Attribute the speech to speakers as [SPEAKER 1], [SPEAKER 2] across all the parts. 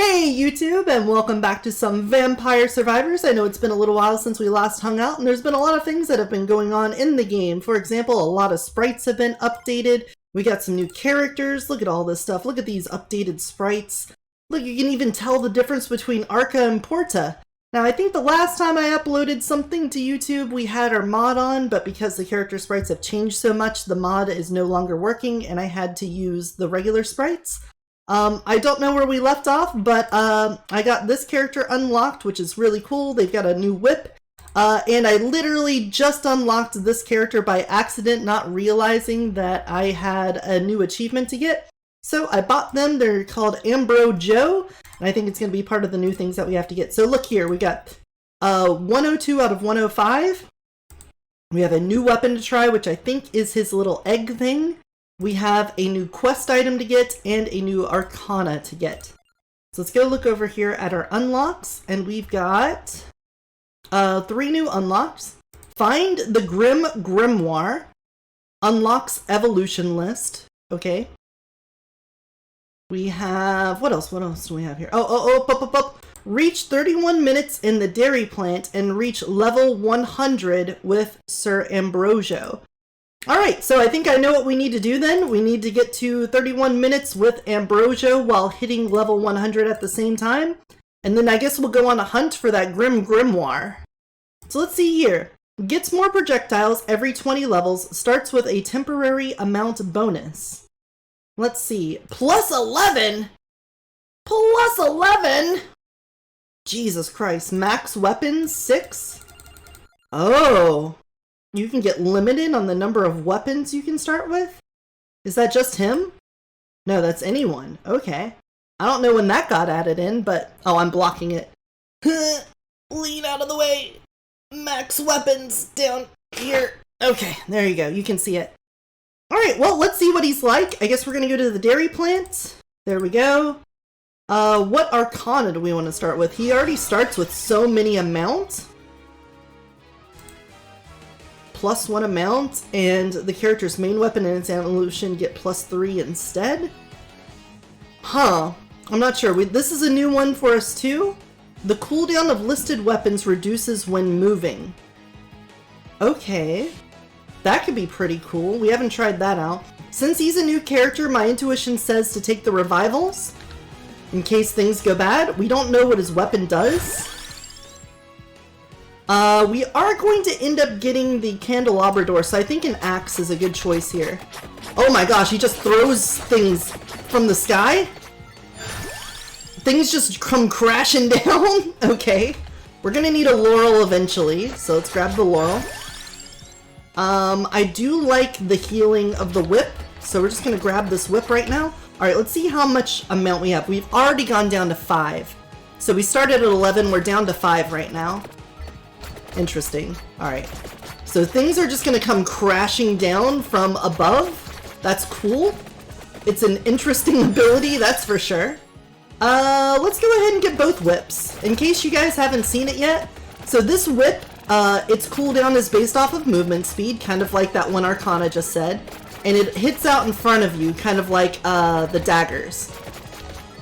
[SPEAKER 1] Hey YouTube, and welcome back to some Vampire Survivors. I know it's been a little while since we last hung out, and there's been a lot of things that have been going on in the game. For example, a lot of sprites have been updated. We got some new characters. Look at all this stuff. Look at these updated sprites. Look, you can even tell the difference between Arca and Porta. Now, I think the last time I uploaded something to YouTube, we had our mod on, but because the character sprites have changed so much, the mod is no longer working, and I had to use the regular sprites. I don't know where we left off, but I got this character unlocked, which is really cool. They've got a new whip, and I literally just unlocked this character by accident, not realizing that I had a new achievement to get. So I bought them. They're called Ambro Joe, and I think it's going to be part of the new things that we have to get. So look here, we got 102 out of 105. We have a new weapon to try, which I think is his little egg thing. We have a new quest item to get and a new arcana to get. So let's go look over here at our unlocks, and we've got 3 new unlocks. Find the Grim Grimoire. Unlocks evolution list. Okay. We have, what else do we have here? Reach 31 minutes in the dairy plant and reach level 100 with Sir Ambrosio. Alright, so I think I know what we need to do then. We need to get to 31 minutes with Ambrosio while hitting level 100 at the same time. And then I guess we'll go on a hunt for that Grim Grimoire. So let's see here. Gets more projectiles every 20 levels. Starts with a temporary amount bonus. Let's see. Plus 11? Plus 11? Jesus Christ. Max weapons 6? Oh. You can get limited on the number of weapons you can start with? Is that just him? No, that's anyone. Okay. I don't know when that got added in, but... Oh, I'm blocking it. Lean out of the way. Max weapons down here. Okay, there you go. You can see it. Alright, well, let's see what he's like. I guess we're going to go to the dairy plant. There we go. What arcana do we want to start with? He already starts with so many amounts. Plus 1 amount, and the character's main weapon and its evolution get plus 3 instead? Huh. I'm not sure. This is a new one for us too. The cooldown of listed weapons reduces when moving. Okay. That could be pretty cool. We haven't tried that out. Since he's a new character, my intuition says to take the revivals in case things go bad. We don't know what his weapon does. We are going to end up getting the candelabra door, so I think an axe is a good choice here. Oh my gosh, he just throws things from the sky? Things just come crashing down? Okay. We're gonna need a laurel eventually, so let's grab the laurel. I do like the healing of the whip, so we're just gonna grab this whip right now. Alright, let's see how much amount we have. We've already gone down to 5. So we started at 11, we're down to 5 right now. Interesting. Alright. So things are just going to come crashing down from above. That's cool. It's an interesting ability, that's for sure. Let's go ahead and get both whips, in case you guys haven't seen it yet. So this whip, its cooldown is based off of movement speed, kind of like that one Arcana just said. And it hits out in front of you, kind of like the daggers.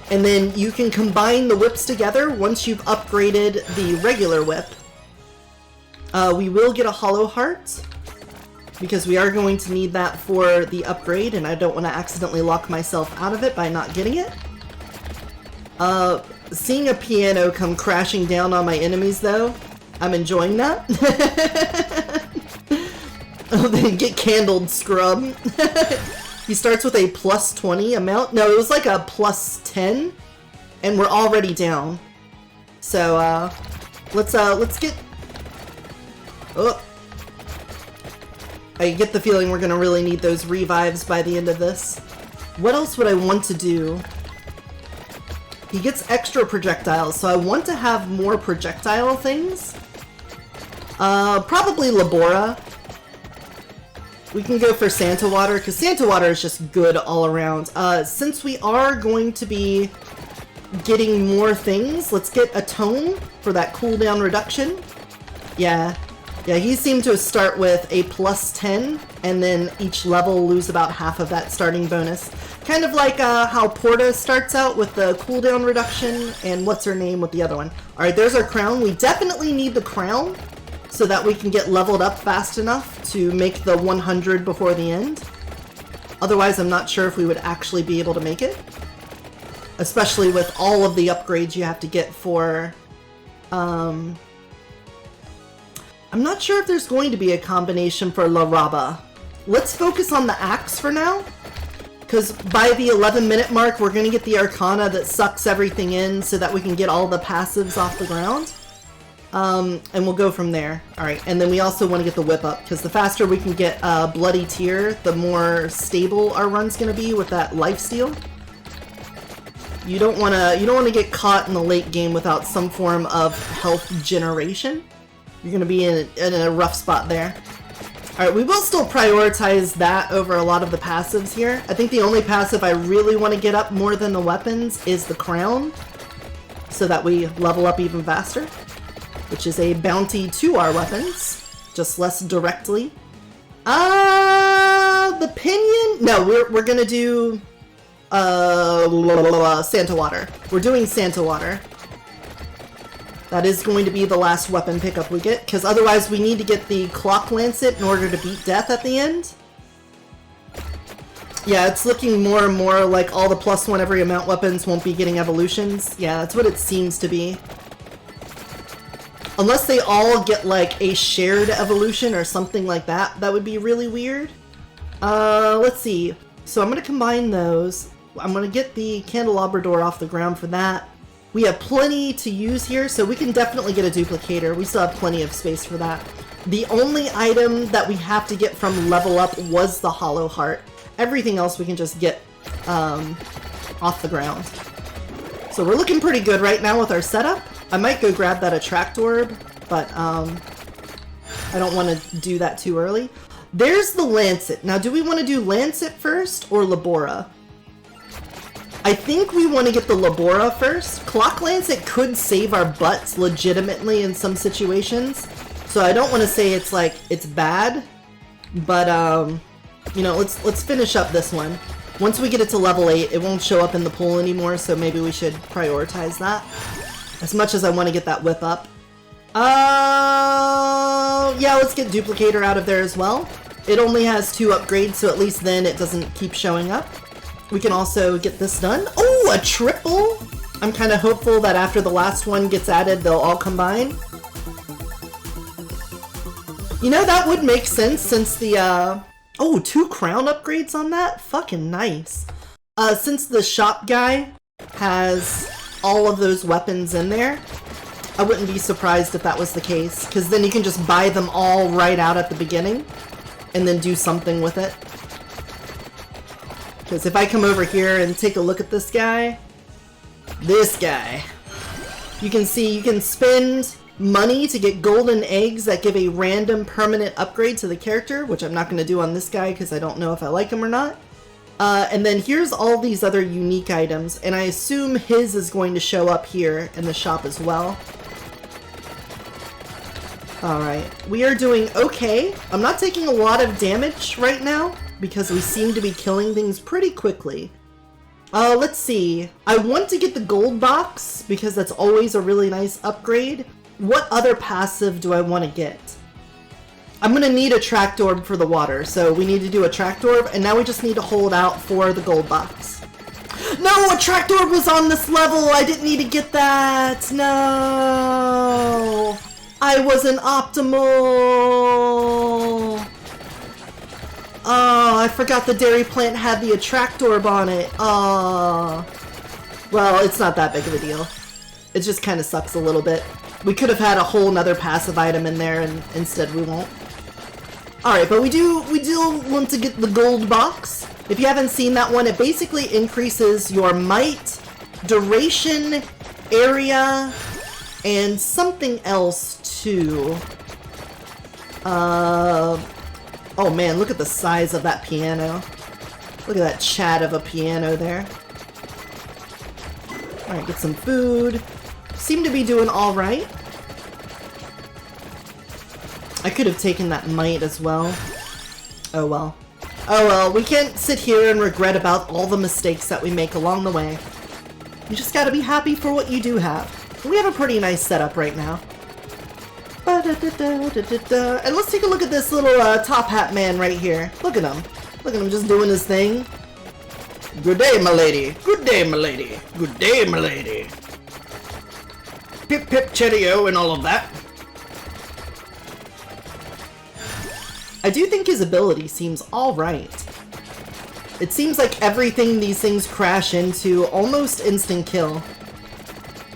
[SPEAKER 1] And then you can combine the whips together once you've upgraded the regular whip. We will get a hollow heart, because we are going to need that for the upgrade, and I don't want to accidentally lock myself out of it by not getting it. Seeing a piano come crashing down on my enemies, though, I'm enjoying that. Oh, they get candled, scrub. He starts with a plus 20 amount. No, it was like a plus 10, and we're already down. So, let's get... Oh. I get the feeling we're gonna really need those revives by the end of this. What else would I want to do? He gets extra projectiles, so I want to have more projectile things. Probably Labora. We can go for Santa Water, because Santa Water is just good all around. Since we are going to be getting more things, let's get Atone for that cooldown reduction. Yeah, he seemed to start with a plus 10, and then each level lose about half of that starting bonus. Kind of like how Porta starts out with the cooldown reduction and what's her name with the other one. Alright, there's our crown. We definitely need the crown so that we can get leveled up fast enough to make the 100 before the end. Otherwise, I'm not sure if we would actually be able to make it. Especially with all of the upgrades you have to get for... I'm not sure if there's going to be a combination for La Raba. Let's focus on the axe for now. Because by the 11-minute mark, we're going to get the Arcana that sucks everything in so that we can get all the passives off the ground. And we'll go from there. Alright, and then we also want to get the whip up, because the faster we can get Bloody Tear, the more stable our run's going to be with that lifesteal. You don't want to get caught in the late game without some form of health generation. You're going to be in a rough spot there. Alright, we will still prioritize that over a lot of the passives here. I think the only passive I really want to get up more than the weapons is the crown, so that we level up even faster, which is a bounty to our weapons, just less directly. The pinion? No, we're gonna do Santa Water. We're doing Santa Water. That is going to be the last weapon pickup we get, because otherwise we need to get the Clock Lancet in order to beat death at the end. Yeah, it's looking more and more like all the +1 every amount weapons won't be getting evolutions. Yeah, that's what it seems to be. Unless they all get like a shared evolution or something like that, that would be really weird. Let's see. So I'm going to combine those. I'm going to get the Candelabra Door off the ground for that. We have plenty to use here, so we can definitely get a duplicator. We still have plenty of space for that. The only item that we have to get from level up was the Hollow Heart. Everything else we can just get off the ground. So we're looking pretty good right now with our setup. I might go grab that Attract Orb, but I don't want to do that too early. There's the Lancet. Now, do we want to do Lancet first or Labora? I think we want to get the Labora first. Clock Lancet could save our butts legitimately in some situations, so I don't want to say it's like it's bad, but you know, let's finish up this one. Once we get it to level 8, it won't show up in the pool anymore, so maybe we should prioritize that. As much as I want to get that whip up. Yeah, let's get Duplicator out of there as well. It only has 2 upgrades, so at least then it doesn't keep showing up. We can also get this done. Oh, a triple! I'm kind of hopeful that after the last one gets added, they'll all combine. You know, that would make sense since the, oh, 2 crown upgrades on that? Fucking nice. Since the shop guy has all of those weapons in there, I wouldn't be surprised if that was the case, because then you can just buy them all right out at the beginning, and then do something with it. Because if I come over here and take a look at this guy, you can see you can spend money to get golden eggs that give a random permanent upgrade to the character, which I'm not going to do on this guy because I don't know if I like him or not. And then here's all these other unique items, and I assume his is going to show up here in the shop as well. Alright, we are doing okay. I'm not taking a lot of damage right now, because we seem to be killing things pretty quickly. Let's see. I want to get the gold box, because that's always a really nice upgrade. What other passive do I want to get? I'm gonna need a Tract Orb for the water, so we need to do a Tract Orb, and now we just need to hold out for the gold box. No! A Tract Orb was on this level! I didn't need to get that! No! I wasn't optimal! Oh, I forgot the dairy plant had the Attract Orb on it. Oh. Well, it's not that big of a deal. It just kind of sucks a little bit. We could have had a whole nother passive item in there, and instead we won't. Alright, but we do want to get the gold box. If you haven't seen that one, it basically increases your might, duration, area, and something else too. Oh man, look at the size of that piano. Look at that chat of a piano there. Alright, get some food. Seem to be doing alright. I could have taken that might as well. Oh well. Oh well, we can't sit here and regret about all the mistakes that we make along the way. You just gotta be happy for what you do have. We have a pretty nice setup right now. And let's take a look at this little top hat man right here. Look at him. Look at him just doing his thing. Good day, my lady. Good day, my lady. Good day, my lady. Pip pip cheerio and all of that. I do think his ability seems alright. It seems like everything these things crash into almost instant kill.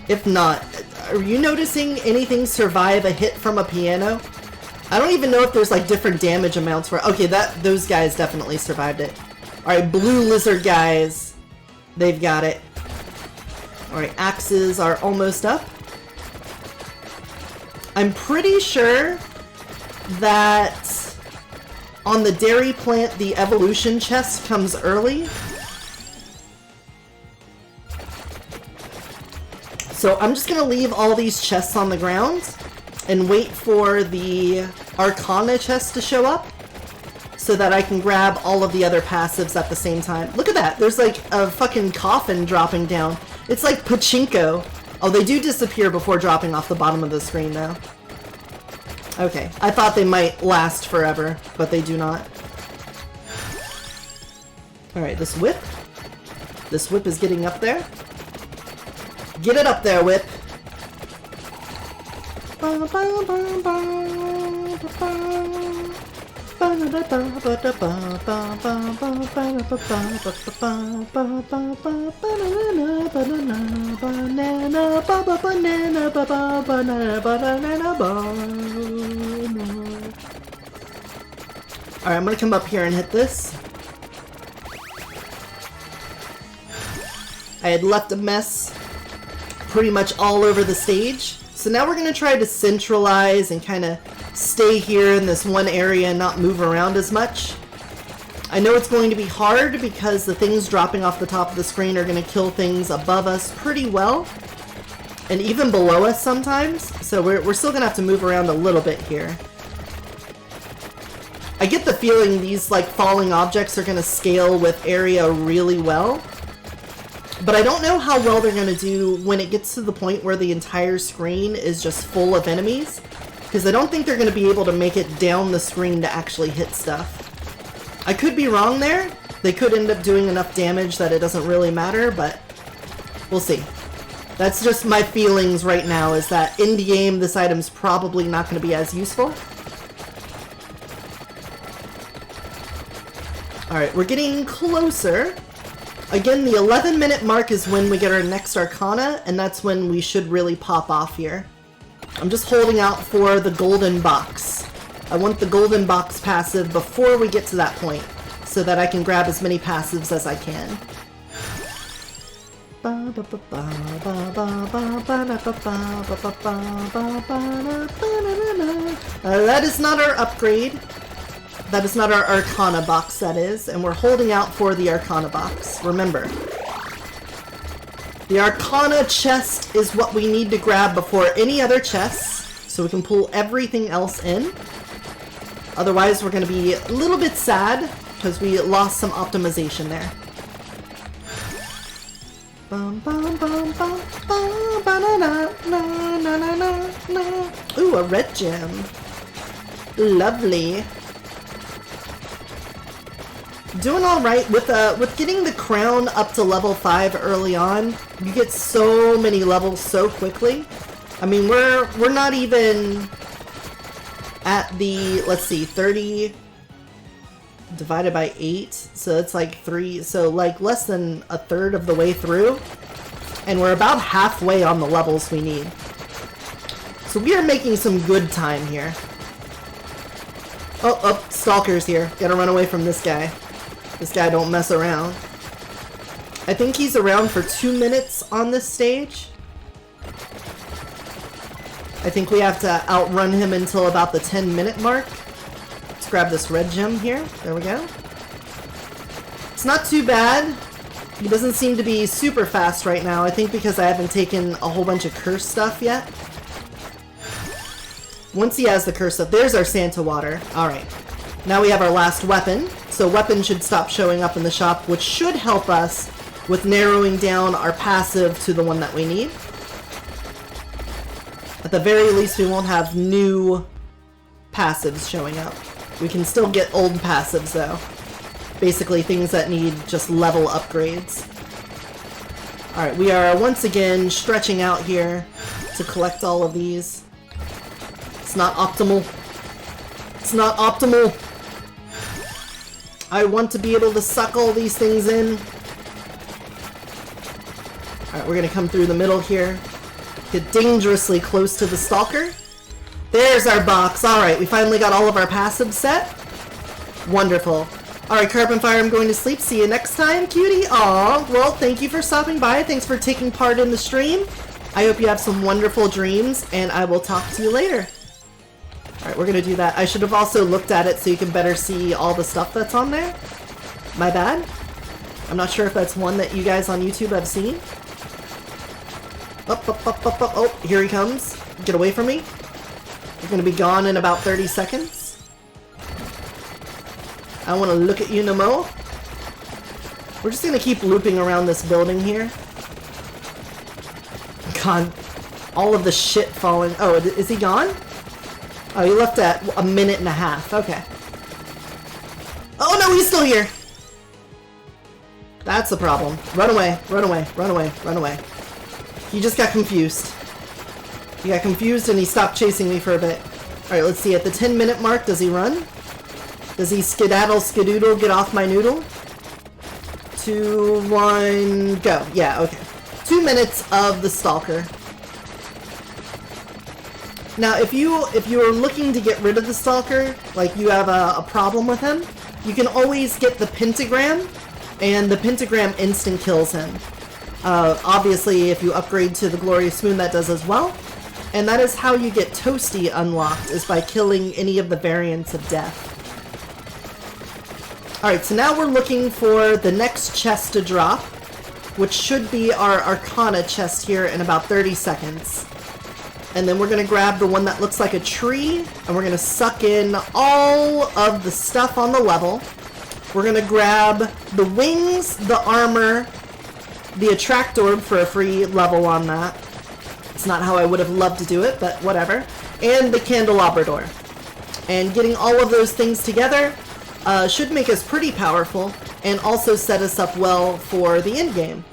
[SPEAKER 1] If not, are you noticing anything survive a hit from a piano? I don't even know if there's like different damage amounts for. Okay, those guys definitely survived it. Alright, blue lizard guys. They've got it. Alright, axes are almost up. I'm pretty sure that on the dairy plant, the evolution chest comes early. So I'm just gonna leave all these chests on the ground and wait for the Arcana chest to show up so that I can grab all of the other passives at the same time. Look at that! There's like a fucking coffin dropping down. It's like pachinko. Oh, they do disappear before dropping off the bottom of the screen though. Okay, I thought they might last forever, but they do not. Alright, this whip. This whip is getting up there. Get it up there, whip. Alright, I'm gonna come up here and hit this. I had left a mess pretty much all over the stage. So now we're gonna try to centralize and kind of stay here in this one area and not move around as much. I know it's going to be hard because the things dropping off the top of the screen are going to kill things above us pretty well. And even below us sometimes. So we're still going to have to move around a little bit here. I get the feeling these like falling objects are going to scale with area really well. But I don't know how well they're going to do when it gets to the point where the entire screen is just full of enemies. Because I don't think they're going to be able to make it down the screen to actually hit stuff. I could be wrong there. They could end up doing enough damage that it doesn't really matter, but we'll see. That's just my feelings right now, is that in the game this item's probably not going to be as useful. Alright, we're getting closer. Again, the 11-minute mark is when we get our next Arcana, and that's when we should really pop off here. I'm just holding out for the golden box. I want the golden box passive before we get to that point, so that I can grab as many passives as I can. That is not our upgrade. That is not our Arcana box, that is, and we're holding out for the Arcana box. Remember, the Arcana chest is what we need to grab before any other chests, so we can pull everything else in. Otherwise, we're going to be a little bit sad, because we lost some optimization there. Ooh, a red gem. Lovely. Doing alright with getting the crown up to level 5 early on. You get so many levels so quickly. I mean, we're not even at the, let's see, 30 divided by 8, so it's like 3, so like less than a third of the way through, and we're about halfway on the levels we need. So we are making some good time here. Oh, Stalker's here. Gotta run away from this guy. This guy don't mess around. I think he's around for 2 minutes on this stage. I think we have to outrun him until about the 10-minute mark. Let's grab this red gem here. There we go. It's not too bad. He doesn't seem to be super fast right now. I think because I haven't taken a whole bunch of curse stuff yet. Once he has the curse stuff, there's our Santa water. Alright. Now we have our last weapon. So weapons should stop showing up in the shop, which should help us with narrowing down our passive to the one that we need. At the very least, we won't have new passives showing up. We can still get old passives though. Basically things that need just level upgrades. Alright, we are once again stretching out here to collect all of these. It's not optimal. It's not optimal. I want to be able to suck all these things in. Alright, we're gonna come through the middle here. Get dangerously close to the stalker. There's our box. Alright, we finally got all of our passives set. Wonderful. Alright, Carbon Fire, I'm going to sleep. See you next time, cutie. Aw, well, thank you for stopping by. Thanks for taking part in the stream. I hope you have some wonderful dreams, and I will talk to you later. Alright, we're gonna do that. I should have also looked at it so you can better see all the stuff that's on there. My bad. I'm not sure if that's one that you guys on YouTube have seen. Up, up, up, up, up. Oh, here he comes. Get away from me. You're gonna be gone in about 30 seconds. I want to look at you no more. We're just gonna keep looping around this building here. God, all of the shit falling. Oh, is he gone? Oh, he left at 1.5 minutes. Okay. Oh no, he's still here. That's the problem. Run away, run away, run away, run away. He just got confused. He got confused and he stopped chasing me for a bit. Alright, let's see. At the 10-minute mark, does he run? Does he skedaddle, skedoodle, get off my noodle? 2, 1, go. Yeah, okay. 2 minutes of the stalker. Now, if you are looking to get rid of the stalker, like you have a problem with him, you can always get the pentagram, and the pentagram instant kills him. Obviously, if you upgrade to the Glorious Moon, that does as well. And that is how you get Toasty unlocked, is by killing any of the variants of death. Alright, so now we're looking for the next chest to drop, which should be our Arcana chest here in about 30 seconds. And then we're going to grab the one that looks like a tree, and we're going to suck in all of the stuff on the level. We're going to grab the wings, the armor, the attract orb for a free level on that. It's not how I would have loved to do it, but whatever. And the candelabra door. And getting all of those things together should make us pretty powerful, and also set us up well for the end game.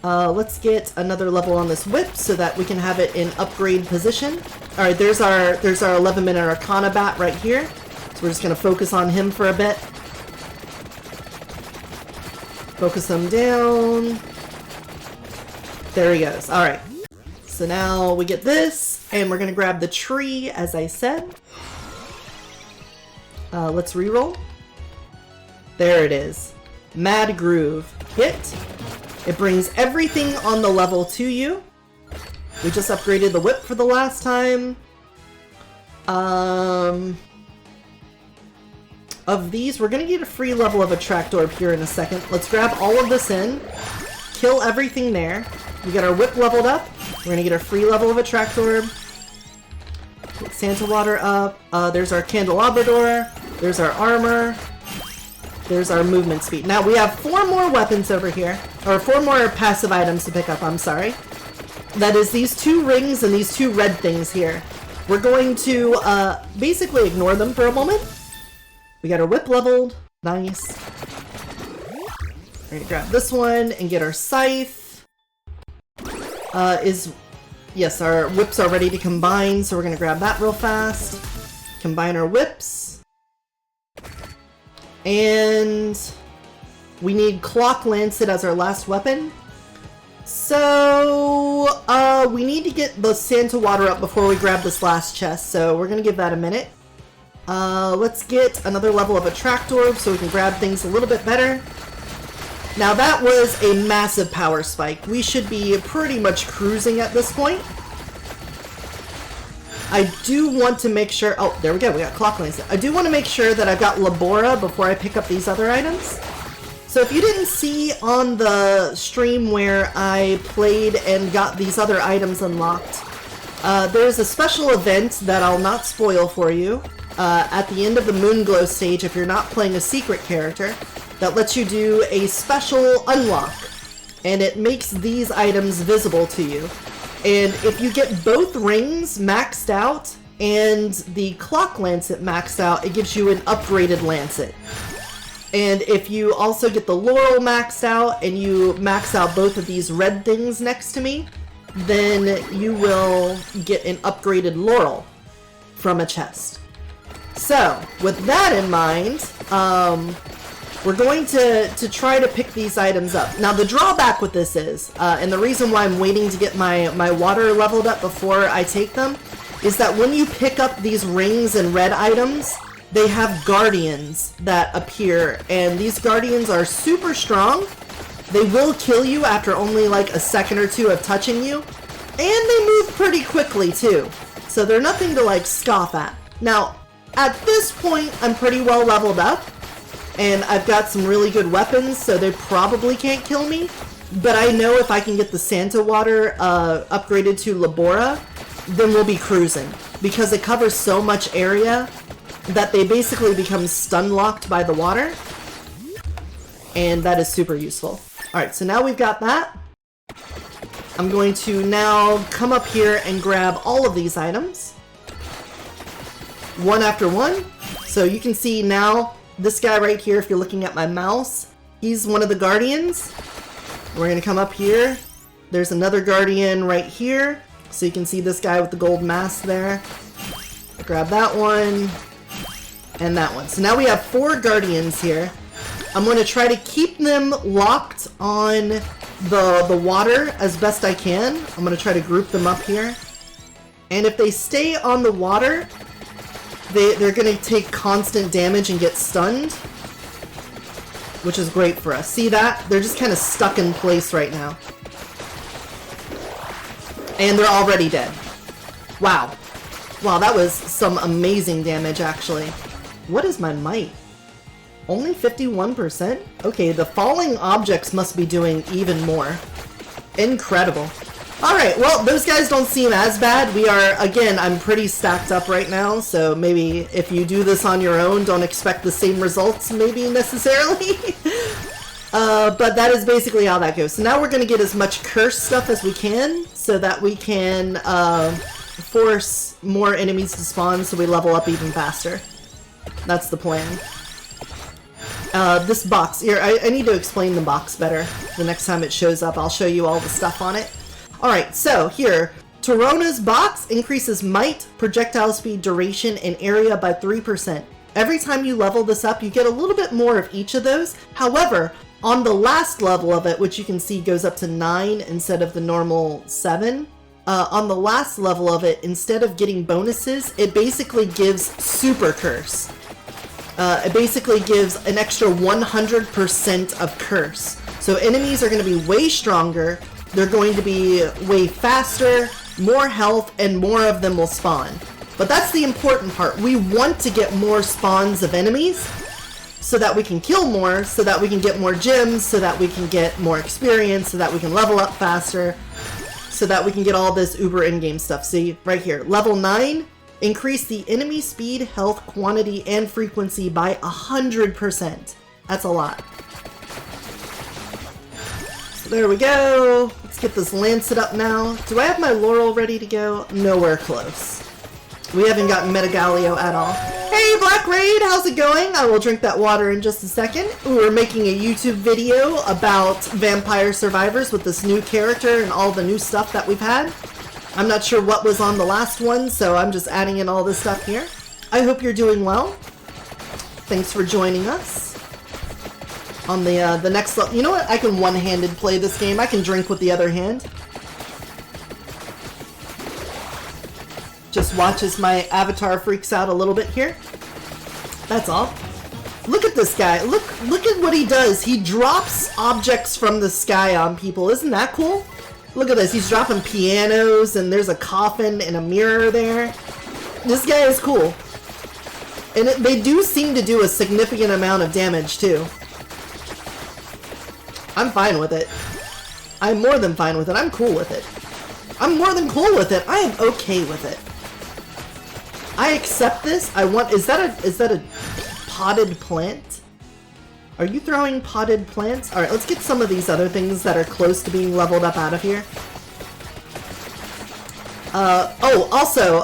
[SPEAKER 1] Let's get another level on this whip so that we can have it in upgrade position. Alright, there's our 11-minute Arcana bat right here. So we're just going to focus on him for a bit. Focus him down. There he goes. Alright. So now we get this, and we're going to grab the tree, as I said. Let's reroll. There it is. Mad Groove. Hit. It brings everything on the level to you. We just upgraded the whip for the last time. Of these, we're going to get a free level of Attract Orb here in a second. Let's grab all of this in. Kill everything there. We got our whip leveled up. We're going to get a free level of Attract Orb. Get Santa Water up. There's our Candelabra door. There's our armor. There's our movement speed. Now we have 4 more weapons over here. Or 4 more passive items to pick up, I'm sorry. That is these 2 rings and these 2 red things here. We're going to basically ignore them for a moment. We got our whip leveled. Nice. We're going to grab this one and get our scythe. Yes, our whips are ready to combine, so we're going to grab that real fast. Combine our whips. And we need Clock Lancet as our last weapon. So, we need to get the Santa Water up before we grab this last chest, so we're gonna give that a minute. Let's get another level of Attract Orb so we can grab things a little bit better. Now that was a massive power spike. We should be pretty much cruising at this point. I do want to make sure... Oh, there we go. We got Clock Lancet. I do want to make sure that I've got Labora before I pick up these other items. So if you didn't see on the stream where I played and got these other items unlocked, there's a special event that I'll not spoil for you, at the end of the Moonglow stage, if you're not playing a secret character, that lets you do a special unlock. And it makes these items visible to you. And if you get both rings maxed out and the clock lancet maxed out, it gives you an upgraded lancet. And if you also get the laurel maxed out and you max out both of these red things next to me, then you will get an upgraded laurel from a chest. So, with that in mind, we're going to try to pick these items up. Now, the drawback with this is, and the reason why I'm waiting to get my water leveled up before I take them, is that when you pick up these rings and red items, they have guardians that appear, and these guardians are super strong. They will kill you after only like a second or two of touching you, and they move pretty quickly too. So they're nothing to like scoff at. Now, at this point, I'm pretty well leveled up, and I've got some really good weapons, so they probably can't kill me. But I know if I can get the Santa water upgraded to Labora, then we'll be cruising, because it covers so much area that they basically become stun locked by the water, and that is super useful. Alright, so now we've got that. I'm going to now come up here and grab all of these items, one after one. So you can see now, this guy right here, if you're looking at my mouse, he's one of the guardians. We're going to come up here. There's another guardian right here. So you can see this guy with the gold mask there. Grab that one. And that one. So now we have 4 guardians here. I'm going to try to keep them locked on the water as best I can. I'm going to try to group them up here. And if they stay on the water, they're going to take constant damage and get stunned, which is great for us. See that? They're just kind of stuck in place right now. And they're already dead. Wow. Wow, that was some amazing damage, actually. What is my might? Only 51%? Okay, the falling objects must be doing even more. Incredible. Alright, well, those guys don't seem as bad. We are, again, I'm pretty stacked up right now, so maybe if you do this on your own, don't expect the same results, maybe, necessarily. But that is basically how that goes. So now we're going to get as much curse stuff as we can, so that we can force more enemies to spawn so we level up even faster. That's the plan. This box, here, I need to explain the box better. The next time it shows up, I'll show you all the stuff on it. Alright, so here, Torona's box increases might, projectile speed, duration, and area by 3%. Every time you level this up, you get a little bit more of each of those. However, on the last level of it, which you can see goes up to 9 instead of the normal 7, on the last level of it, instead of getting bonuses, it basically gives super curse. It basically gives an extra 100% of curse. So enemies are going to be way stronger, they're going to be way faster, more health, and more of them will spawn. But that's the important part. We want to get more spawns of enemies so that we can kill more, so that we can get more gems, so that we can get more experience, so that we can level up faster, so that we can get all this uber in-game stuff. See, right here, level 9, increase the enemy speed, health, quantity, and frequency by 100%. That's a lot. So there we go. Let's get this lancet up now. Do I have my laurel ready to go? Nowhere close. We haven't gotten Metagalio at all. Hey, Black Raid, how's it going? I will drink that water in just a second. We're making a YouTube video about Vampire Survivors with this new character and all the new stuff that we've had. I'm not sure what was on the last one, so I'm just adding in all this stuff here. I hope you're doing well. Thanks for joining us on the next level. You know what? I can one-handed play this game. I can drink with the other hand. Just watch as my avatar freaks out a little bit here. That's all. Look at this guy. Look at what he does. He drops objects from the sky on people. Isn't that cool? Look at this. He's dropping pianos, and there's a coffin and a mirror there. This guy is cool. And they do seem to do a significant amount of damage, too. I'm fine with it. I'm more than fine with it. I'm cool with it. I'm more than cool with it. I am okay with it. I accept this. I want... Is that a potted plant? Are you throwing potted plants? Alright, let's get some of these other things that are close to being leveled up out of here. Also,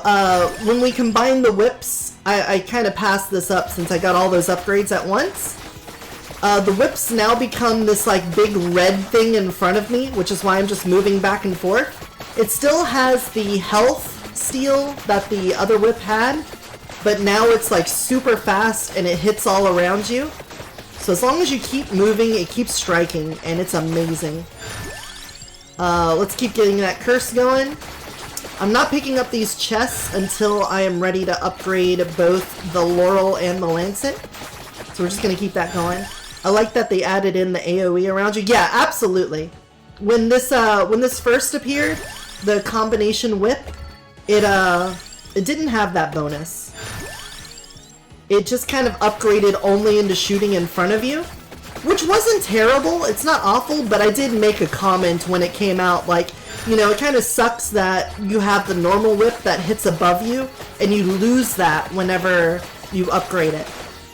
[SPEAKER 1] when we combine the whips, I kind of passed this up since I got all those upgrades at once. The whips now become this like big red thing in front of me, which is why I'm just moving back and forth. It still has the health steal that the other whip had, but now it's like super fast and it hits all around you. So as long as you keep moving, it keeps striking, and it's amazing. Let's keep getting that curse going. I'm not picking up these chests until I am ready to upgrade both the Laurel and the Lancet. So we're just going to keep that going. I like that they added in the AoE around you. Yeah, absolutely. When this first appeared, the combination whip, it didn't have that bonus. It just kind of upgraded only into shooting in front of you, which wasn't terrible. It's not awful, but I did make a comment when it came out, like, you know, it kind of sucks that you have the normal whip that hits above you, and you lose that whenever you upgrade it.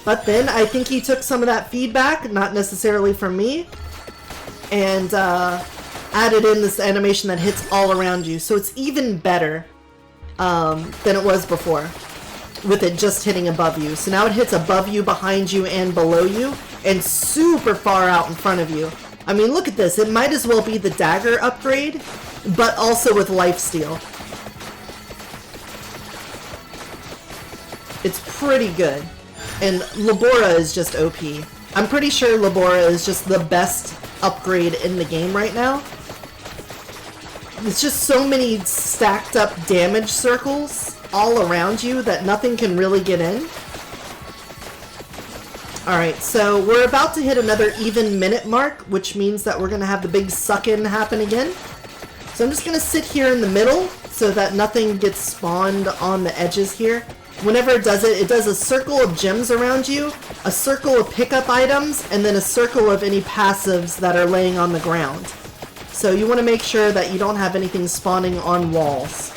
[SPEAKER 1] But then I think he took some of that feedback, not necessarily from me, and added in this animation that hits all around you. So it's even better than it was before, with it just hitting above you. So now it hits above you, behind you, and below you, and super far out in front of you. I mean, look at this. It might as well be the dagger upgrade, but also with lifesteal. It's pretty good. And Labora is just OP. I'm pretty sure Labora is just the best upgrade in the game right now. It's just so many stacked up damage circles all around you that nothing can really get in. Alright, so we're about to hit another even minute mark, which means that we're going to have the big suck-in happen again. So I'm just going to sit here in the middle so that nothing gets spawned on the edges here. Whenever it does a circle of gems around you, a circle of pickup items, and then a circle of any passives that are laying on the ground. So you want to make sure that you don't have anything spawning on walls.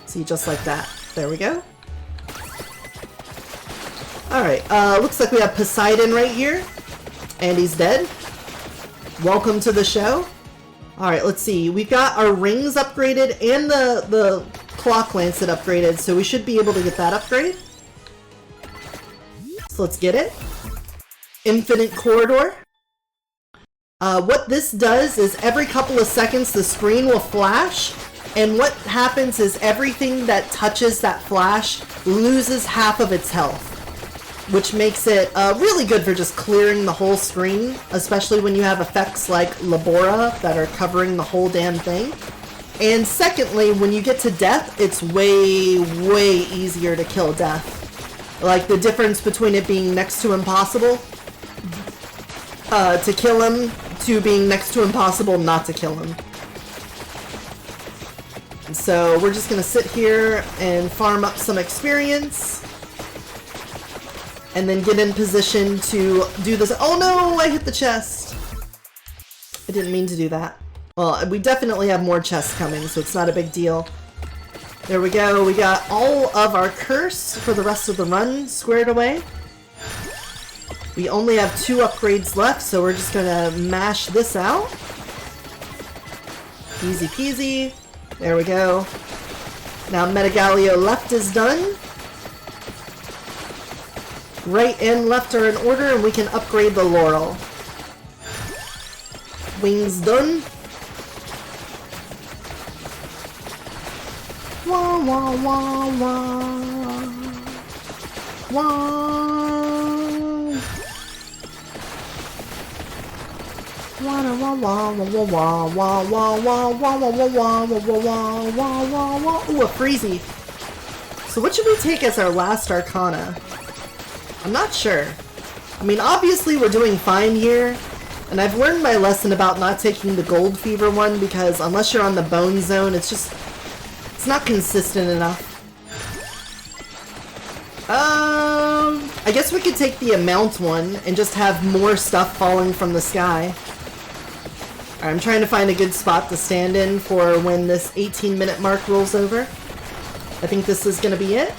[SPEAKER 1] See, just like that. There we go. Alright, looks like we have Poseidon right here. And he's dead. Welcome to the show. Alright, let's see. We've got our rings upgraded and the clock lancet upgraded, so we should be able to get that upgrade. So let's get it. Infinite Corridor. What this does is every couple of seconds the screen will flash, and what happens is everything that touches that flash loses half of its health, which makes it really good for just clearing the whole screen, especially when you have effects like Labora that are covering the whole damn thing. And secondly, when you get to death, it's way, way easier to kill death. Like the difference between it being next to impossible to kill him to being next to impossible not to kill him. So we're just going to sit here and farm up some experience. And then get in position to do this. Oh no, I hit the chest. I didn't mean to do that. Well, we definitely have more chests coming, so it's not a big deal. There we go. We got all of our curse for the rest of the run squared away. We only have 2 upgrades left, so we're just gonna mash this out. Easy peasy. There we go. Now Metagalio left is done. Right and left are in order, and we can upgrade the Laurel. Wings done. Wah wah wah wah. Wah. Wah wah wah wah wah wah wah wah wah wah wah wah wah wah wah. Ooh, a freezy. So what should we take as our last Arcana? I'm not sure. I mean, obviously we're doing fine here, and I've learned my lesson about not taking the Gold Fever one because unless you're on the Bone Zone, it's not consistent enough. I guess we could take the Amount one and just have more stuff falling from the sky. Alright, I'm trying to find a good spot to stand in for when this 18-minute mark rolls over. I think this is gonna be it.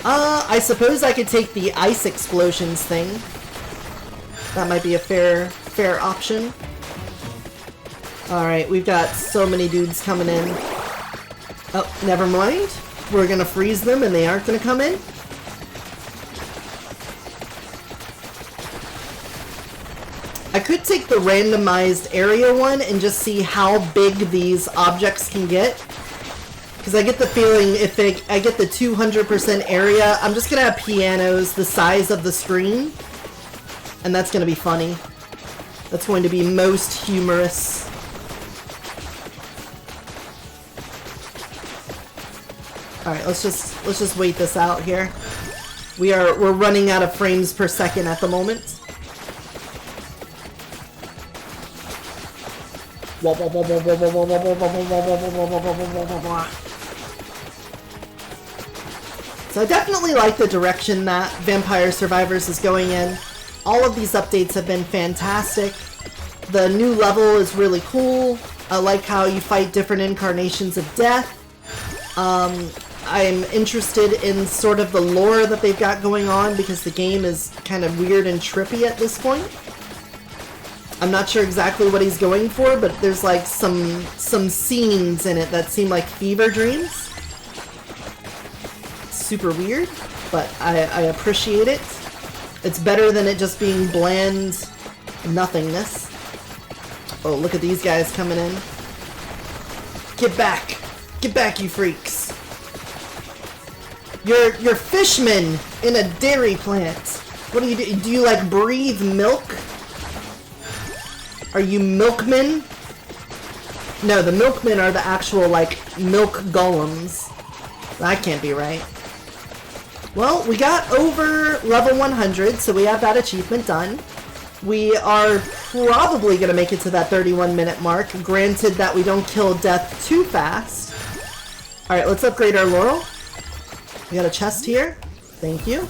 [SPEAKER 1] I suppose I could take the ice explosions thing. That might be a fair option. Alright, we've got so many dudes coming in. Oh, never mind. We're gonna freeze them and they aren't gonna come in. I could take the randomized area one and just see how big these objects can get. Because I get the feeling if I get the 200% area, I'm just gonna have pianos the size of the screen. And that's gonna be funny. That's going to be most humorous. Alright, let's just wait this out here. We're running out of frames per second at the moment. So I definitely like the direction that Vampire Survivors is going in. All of these updates have been fantastic. The new level is really cool. I like how you fight different incarnations of death. I'm interested in sort of the lore that they've got going on because the game is kind of weird and trippy at this point. I'm not sure exactly what he's going for, but there's like some scenes in it that seem like fever dreams. Super weird, but I appreciate it. It's better than it just being bland nothingness. Oh, look at these guys coming in. Get back! Get back, you freaks! You're fishmen in a dairy plant. What do you do? Do you like breathe milk? Are you milkmen? No, the milkmen are the actual like milk golems. That can't be right. Well, we got over level 100, so we have that achievement done. We are probably going to make it to that 31-minute mark, granted that we don't kill death too fast. Alright, let's upgrade our Laurel. We got a chest here. Thank you.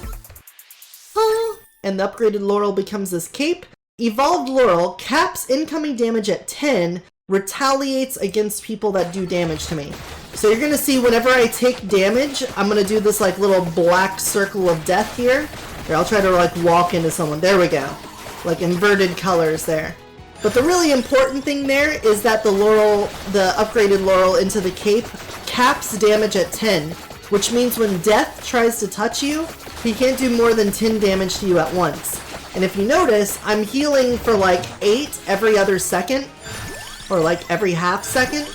[SPEAKER 1] And the upgraded Laurel becomes this cape. Evolved Laurel caps incoming damage at 10, retaliates against people that do damage to me. So you're gonna see whenever I take damage, I'm gonna do this like little black circle of death here. Here, I'll try to like walk into someone. There we go. Like inverted colors there. But the really important thing there is that the Laurel, the upgraded Laurel into the cape, caps damage at 10, which means when death tries to touch you, he can't do more than 10 damage to you at once. And if you notice, I'm healing for like 8 every other second, or like every half second.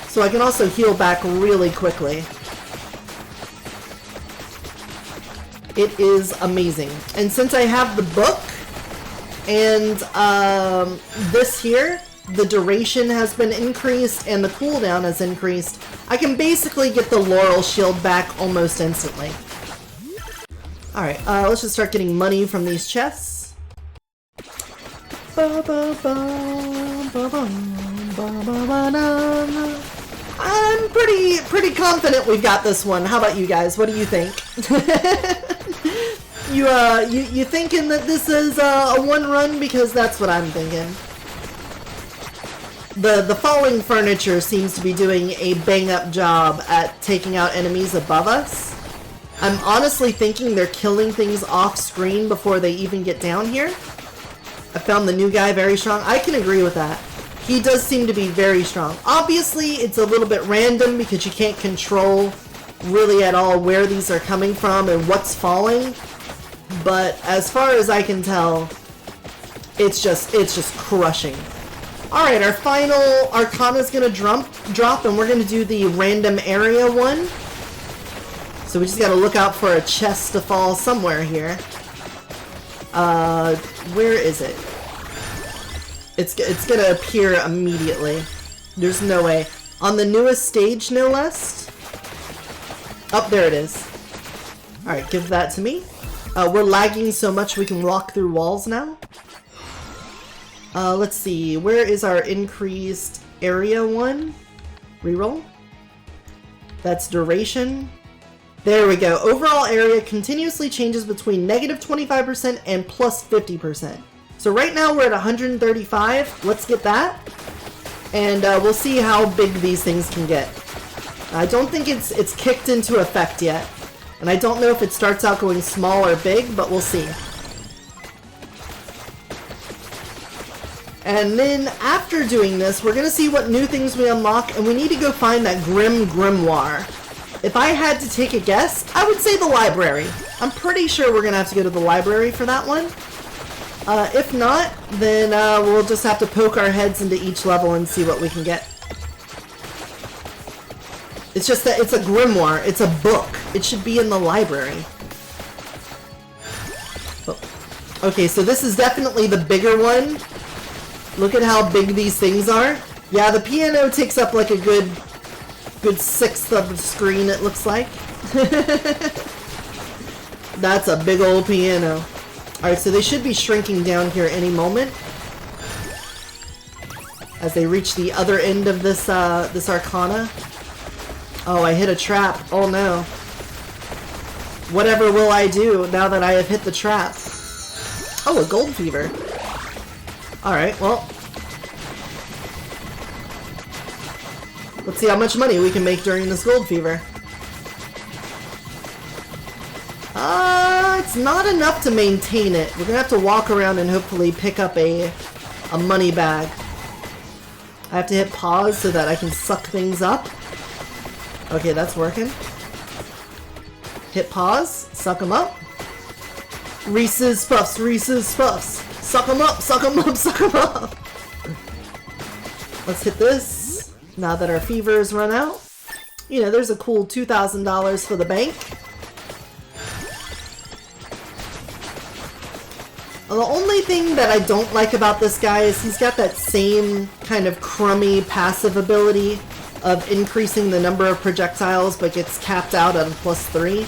[SPEAKER 1] So I can also heal back really quickly. It is amazing. And since I have the book, and this here, the duration has been increased and the cooldown has increased, I can basically get the Laurel shield back almost instantly. Alright, let's just start getting money from these chests. I'm pretty confident we've got this one. How about you guys? What do you think? You thinking that this is a one run? Because that's what I'm thinking. The falling furniture seems to be doing a bang-up job at taking out enemies above us. I'm honestly thinking they're killing things off-screen before they even get down here. I found the new guy very strong. I can agree with that. He does seem to be very strong. Obviously, it's a little bit random because you can't control really at all where these are coming from and what's falling. But as far as I can tell, it's just crushing. Alright, our final Arcana is going to drop, and we're going to do the random area one. So we just got to look out for a chest to fall somewhere here. Where is it? It's going to appear immediately. There's no way. On the newest stage, no less. Oh, there it is. Alright, give that to me. We're lagging so much we can walk through walls now. Let's see, where is our increased area one? Reroll. That's duration. There we go. Overall area continuously changes between negative 25% and plus 50%. So right now we're at 135. Let's get that. And we'll see how big these things can get. I don't think it's kicked into effect yet. And I don't know if it starts out going small or big, but we'll see. And then after doing this, we're gonna see what new things we unlock, and we need to go find that Grim Grimoire. If I had to take a guess, I would say the library. I'm pretty sure we're gonna have to go to the library for that one. If not, then we'll just have to poke our heads into each level and see what we can get. It's just that it's a grimoire, it's a book. It should be in the library. Oh. Okay, so this is definitely the bigger one. Look at how big these things are. Yeah, the piano takes up like a good sixth of the screen, it looks like. That's a big old piano. Alright, so they should be shrinking down here any moment as they reach the other end of this this arcana. Oh, I hit a trap. Oh no. Whatever will I do now that I have hit the trap? Oh, a gold fever. Alright, well. Let's see how much money we can make during this gold fever. It's not enough to maintain it. We're gonna have to walk around and hopefully pick up a money bag. I have to hit pause so that I can suck things up. Okay, that's working. Hit pause, suck them up. Reese's Puffs, Reese's Puffs. Suck them up, suck them up, suck them up. Let's hit this. Now that our fever's run out. You know, there's a cool $2,000 for the bank. The only thing that I don't like about this guy is he's got that same kind of crummy passive ability of increasing the number of projectiles, but gets capped out on +3.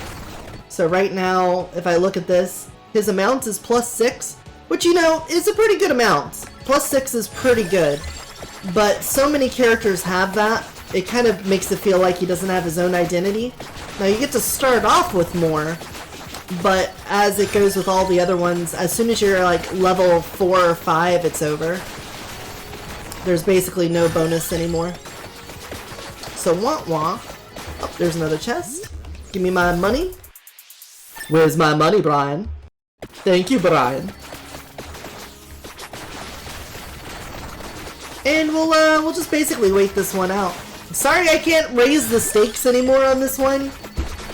[SPEAKER 1] So right now, if I look at this, his amount is +6, which, you know, is a pretty good amount. +6 is pretty good, but so many characters have that, it kind of makes it feel like he doesn't have his own identity. Now you get to start off with more, but as it goes with all the other ones, as soon as you're like level 4 or 5, it's over. There's basically no bonus anymore. So wah. Oh, there's another chest. Give me my money. Where's my money, Brian? Thank you, Brian. And we'll just basically wait this one out. Sorry I can't raise the stakes anymore on this one.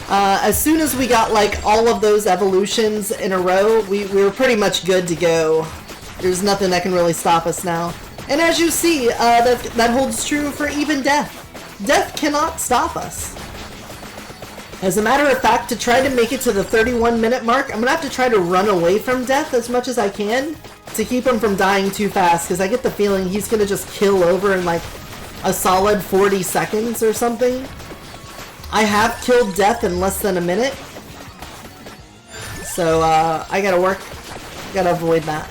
[SPEAKER 1] As soon as we got like all of those evolutions in a row, we were pretty much good to go. There's nothing that can really stop us now. And as you see, that holds true for even death. Death cannot stop us. As a matter of fact, to try to make it to the 31-minute mark, I'm gonna have to try to run away from death as much as I can to keep him from dying too fast, because I get the feeling he's gonna just kill over in like a solid 40 seconds or something. I have killed death in less than a minute, so I gotta avoid that.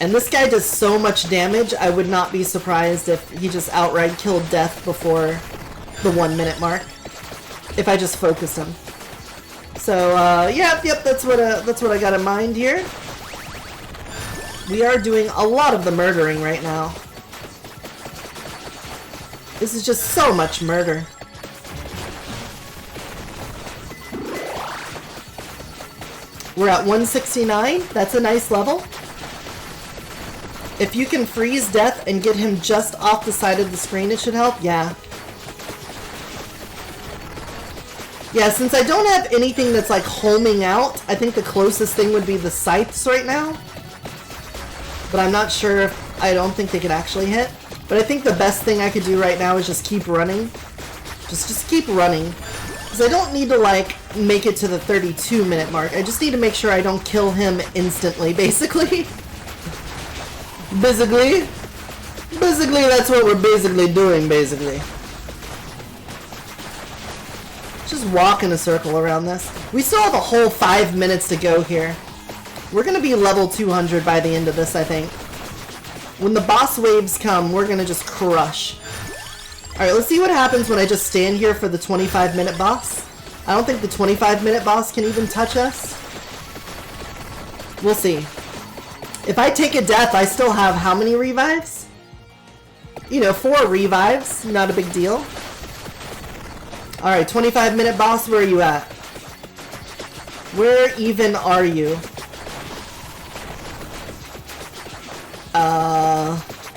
[SPEAKER 1] And this guy does so much damage, I would not be surprised if he just outright killed death before the 1-minute mark, if I just focused him. So yep, that's what I got in mind here. We are doing a lot of the murdering right now. This is just so much murder. We're at 169. That's a nice level. If you can freeze death and get him just off the side of the screen, it should help. Yeah. Yeah, since I don't have anything that's like homing out, I think the closest thing would be the scythes right now. But I'm not sure if, I don't think they could actually hit. But I think the best thing I could do right now is just keep running. Just keep running. Because I don't need to like make it to the 32-minute mark. I just need to make sure I don't kill him instantly, basically. Basically, that's what we're basically doing, basically. Just walk in a circle around this. We still have a whole 5 minutes to go here. We're gonna be level 200 by the end of this, I think. When the boss waves come, we're gonna just crush. Alright, let's see what happens when I just stand here for the 25-minute boss. I don't think the 25-minute boss can even touch us. We'll see. If I take a death, I still have how many revives? You know, 4 revives. Not a big deal. Alright, 25-minute boss, where are you at? Where even are you?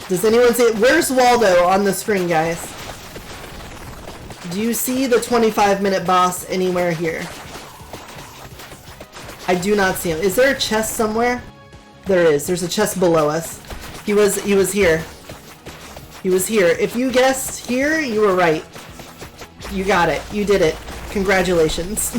[SPEAKER 1] Does anyone see it? Where's Waldo on the screen, guys? Do you see the 25-minute boss anywhere here? I do not see him. Is there a chest somewhere? There is. There's a chest below us. He was here. He was here. If you guessed here, you were right. You got it. You did it. Congratulations.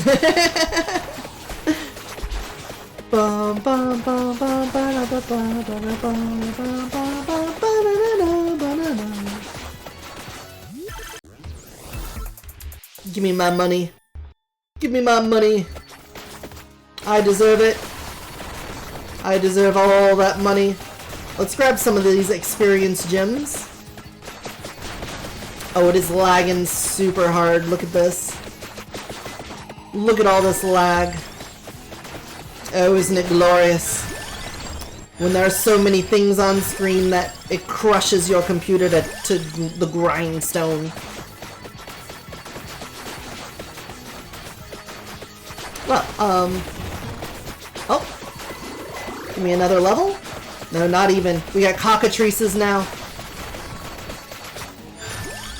[SPEAKER 1] Give me my money. Give me my money. I deserve it. I deserve all that money. Let's grab some of these experience gems. Oh, it is lagging super hard. Look at this. Look at all this lag. Oh, isn't it glorious? When there are so many things on screen that it crushes your computer to the grindstone. Well, oh. Give me another level? No, not even. We got cockatrices now.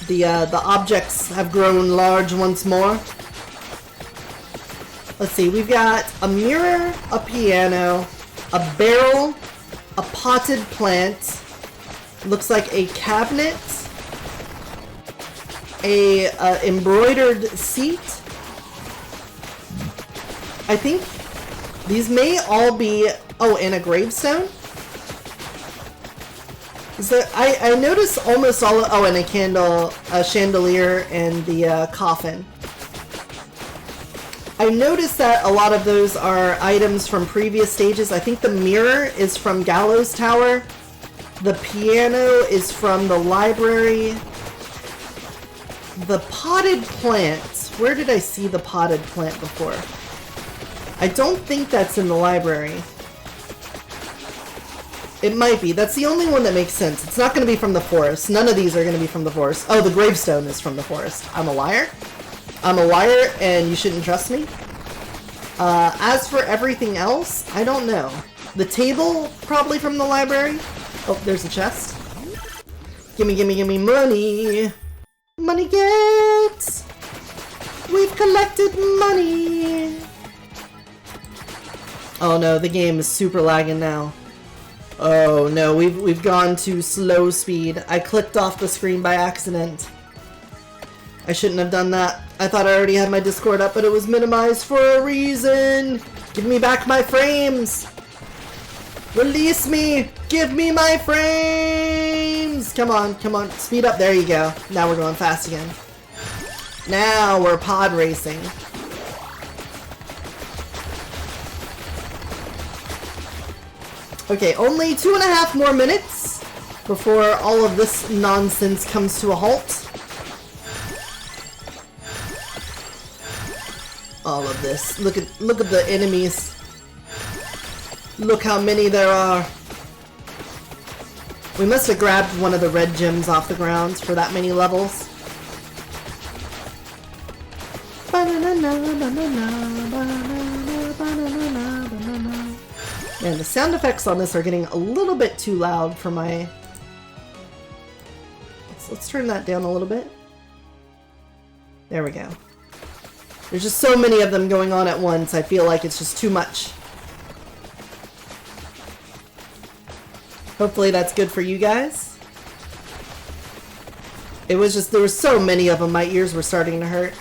[SPEAKER 1] The objects have grown large once more. Let's see, we've got a mirror, a piano, a barrel, a potted plant, looks like a cabinet, a embroidered seat. I think these may all be, oh, and a gravestone? Is there, I noticed almost all, oh, and a candle, a chandelier, and the coffin. I noticed that a lot of those are items from previous stages. I think the mirror is from Gallows Tower. The piano is from the library. The potted plant. Where did I see the potted plant before? I don't think that's in the library. It might be. That's the only one that makes sense. It's not going to be from the forest. None of these are going to be from the forest. Oh, the gravestone is from the forest. I'm a liar. I'm a liar, and you shouldn't trust me. As for everything else, I don't know. The table, probably from the library. Oh, there's a chest. Gimme, gimme, gimme money. Money get. We've collected money. Oh no, the game is super lagging now. Oh no, we've gone to slow speed. I clicked off the screen by accident. I shouldn't have done that. I thought I already had my Discord up, but it was minimized for a reason. Give me back my frames. Release me. Give me my frames. Come on, come on. Speed up. There you go. Now we're going fast again. Now we're pod racing. Okay, only 2.5 more minutes before all of this nonsense comes to a halt. All of this. Look at the enemies. Look how many there are. We must have grabbed one of the red gems off the ground for that many levels. Man, the sound effects on this are getting a little bit too loud for my... Let's turn that down a little bit. There we go. There's just so many of them going on at once, I feel like it's just too much. Hopefully that's good for you guys. It was just, there were so many of them, my ears were starting to hurt.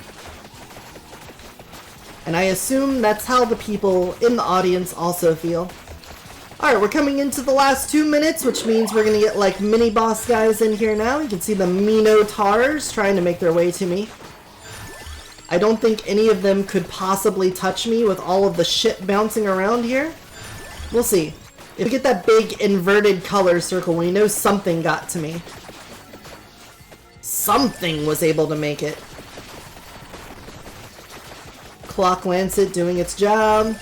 [SPEAKER 1] And I assume that's how the people in the audience also feel. Alright, we're coming into the last 2 minutes, which means we're gonna get like mini boss guys in here now. You can see the Minotaurs trying to make their way to me. I don't think any of them could possibly touch me with all of the shit bouncing around here. We'll see. If we get that big inverted color circle, we know something got to me. Something was able to make it. Clock Lancet doing its job.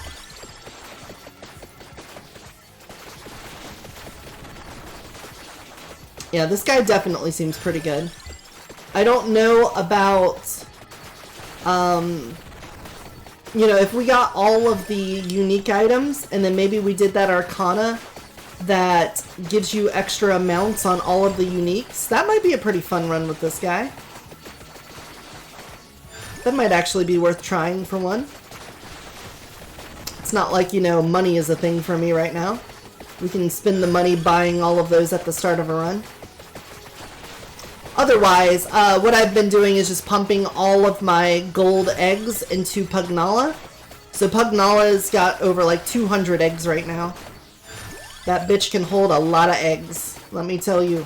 [SPEAKER 1] Yeah, this guy definitely seems pretty good. I don't know about You know, if we got all of the unique items, and then maybe we did that Arcana that gives you extra amounts on all of the uniques, that might be a pretty fun run with this guy. That might actually be worth trying for one. It's not like, you know, money is a thing for me right now. We can spend the money buying all of those at the start of a run. Otherwise, what I've been doing is just pumping all of my gold eggs into Pugnala. So Pugnala's got over like 200 eggs right now. That bitch can hold a lot of eggs, let me tell you.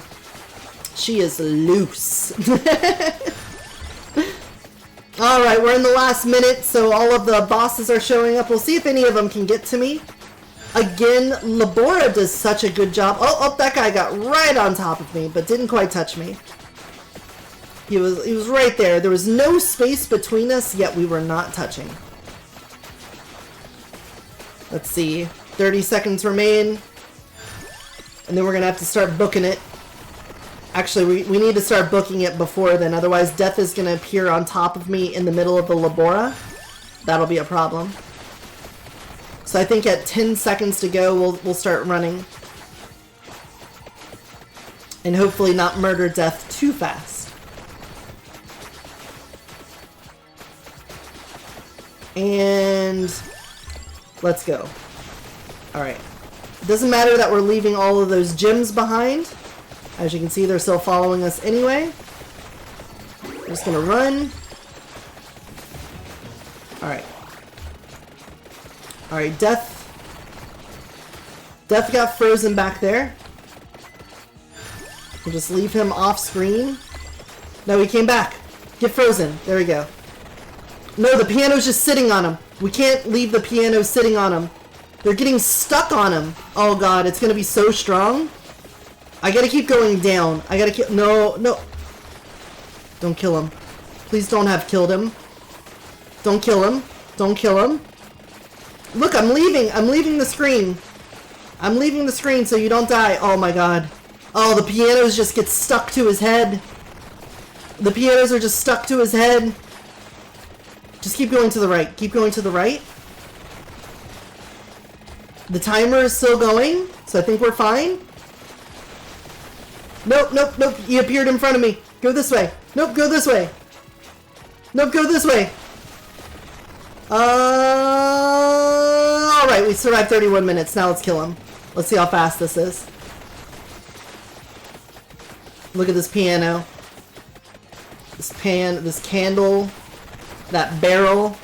[SPEAKER 1] She is loose. Alright, we're in the last minute, so all of the bosses are showing up. We'll see if any of them can get to me. Again, Labora does such a good job. Oh, that guy got right on top of me, but didn't quite touch me. He was right there. There was no space between us, yet we were not touching. Let's see. 30 seconds remain. And then we're going to have to start booking it. Actually, we need to start booking it before then. Otherwise, death is going to appear on top of me in the middle of the Labora. That'll be a problem. So I think at 10 seconds to go, we'll start running. And hopefully not murder death too fast. And let's go. Alright. Doesn't matter that we're leaving all of those gems behind. As you can see, they're still following us anyway. We're just gonna run. Alright. Alright, Death. Death got frozen back there. We'll just leave him off screen. No, he came back. Get frozen. There we go. No, the piano's just sitting on him. We can't leave the piano sitting on him. They're getting stuck on him. Oh god, it's gonna be so strong. I gotta keep going down. I gotta kill. No, no. Don't kill him. Please don't have killed him. Don't kill him. Don't kill him. Look, I'm leaving. I'm leaving the screen. I'm leaving the screen so you don't die. Oh my god. Oh, the pianos just get stuck to his head. The pianos are just stuck to his head. Just keep going to the right. Keep going to the right. The timer is still going, so I think we're fine. Nope, nope, nope. He appeared in front of me. Go this way. Nope, go this way. Nope, go this way. Alright, we survived 31 minutes. Now let's kill him. Let's see how fast this is. Look at this piano. This this candle. That barrel.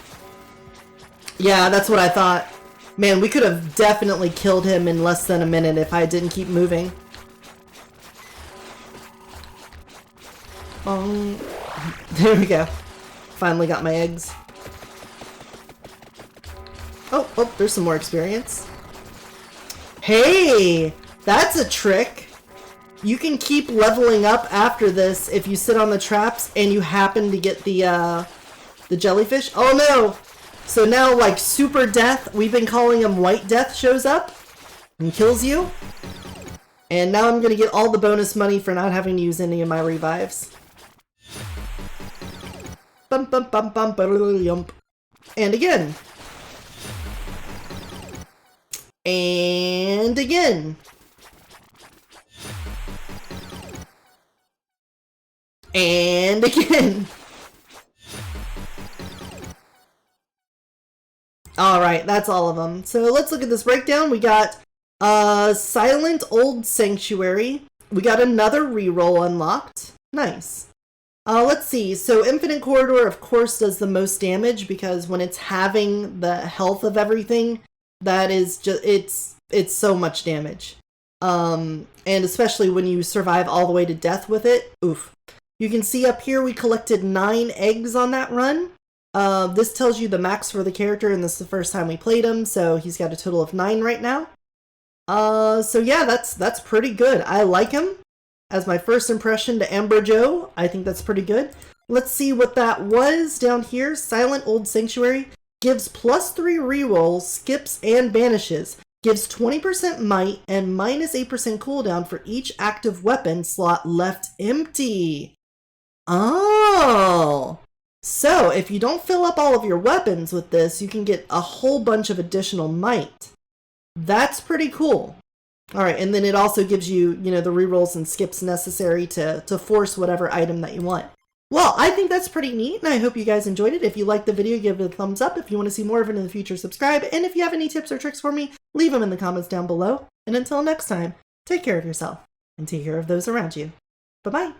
[SPEAKER 1] Yeah, that's what I thought. Man, we could have definitely killed him in less than a minute if I didn't keep moving. There we go. Finally got my eggs. Oh, there's some more experience. Hey! That's a trick! You can keep leveling up after this if you sit on the traps and you happen to get the jellyfish. Oh no! So now, like, Super Death, we've been calling him White Death, shows up and kills you. And now I'm gonna get all the bonus money for not having to use any of my revives. Bum bum bum bum yump. And again. And again. And again. Alright, that's all of them. So let's look at this breakdown. We got Silent Old Sanctuary. We got another reroll unlocked. Nice. Let's see. So Infinite Corridor, of course, does the most damage because when it's having the health of everything, that is just, it's so much damage. And especially when you survive all the way to death with it. Oof. You can see up here we collected 9 eggs on that run. This tells you the max for the character, and this is the first time we played him, so he's got a total of 9 right now. So yeah, that's pretty good. I like him. As my first impression to Amber Joe, I think that's pretty good. Let's see what that was down here. Silent Old Sanctuary gives +3 rerolls, skips, and banishes. Gives 20% might and -8% cooldown for each active weapon slot left empty. Oh! So if you don't fill up all of your weapons with this, you can get a whole bunch of additional might. That's pretty cool. All right, and then it also gives you, the rerolls and skips necessary to force whatever item that you want. Well, I think that's pretty neat, and I hope you guys enjoyed it. If you liked the video, give it a thumbs up. If you want to see more of it in the future, subscribe. And if you have any tips or tricks for me, leave them in the comments down below. And until next time, take care of yourself and take care of those around you. Bye-bye.